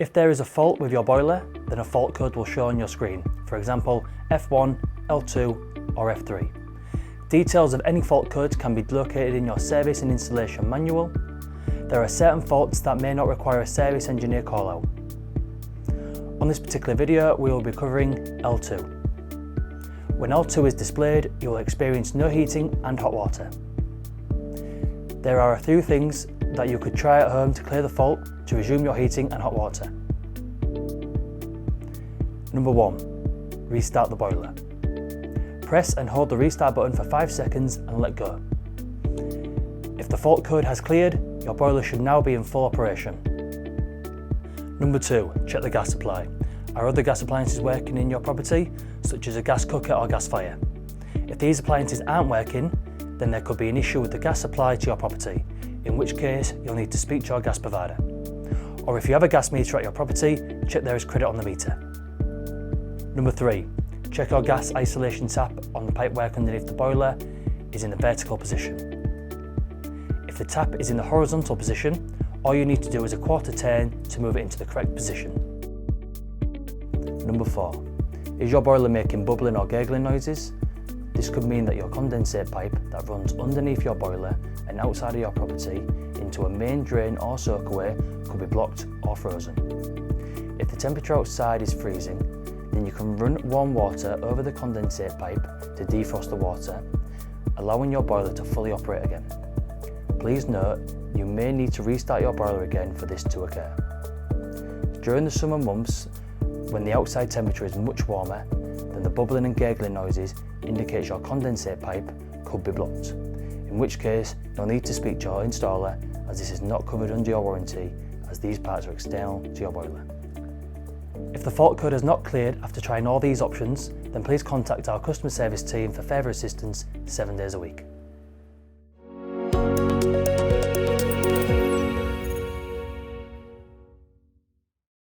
If there is a fault with your boiler, then a fault code will show on your screen, for example F1, L2 or F3. Details of any fault codes can be located in your service and installation manual. There are certain faults that may not require a service engineer call out. On this particular video we will be covering L2. When L2 is displayed, you will experience no heating and hot water. There are a few things that you could try at home to clear the fault to resume your heating and hot water. Number 1. Restart the boiler. Press and hold the restart button for 5 seconds and let go. If the fault code has cleared, your boiler should now be in full operation. Number 2. Check the gas supply. Are other gas appliances working in your property, such as a gas cooker or gas fire? If these appliances aren't working, then there could be an issue with the gas supply to your property, in which case you'll need to speak to your gas provider. Or if you have a gas meter at your property, check there is credit on the meter. Number 3. Check your gas isolation tap on the pipework underneath the boiler is in the vertical position. If the tap is in the horizontal position, all you need to do is a quarter turn to move it into the correct position. Number 4. Is your boiler making bubbling or gurgling noises? This could mean that your condensate pipe that runs underneath your boiler and outside of your property into a main drain or soakaway could be blocked or frozen. If the temperature outside is freezing, then you can run warm water over the condensate pipe to defrost the water, allowing your boiler to fully operate again. Please note, you may need to restart your boiler again for this to occur. During the summer months, when the outside temperature is much warmer, then the bubbling and gurgling noises indicates your condensate pipe could be blocked, in which case you'll need to speak to your installer, as this is not covered under your warranty, as these parts are external to your boiler. If the fault code has not cleared after trying all these options, then please contact our customer service team for further assistance 7 days a week.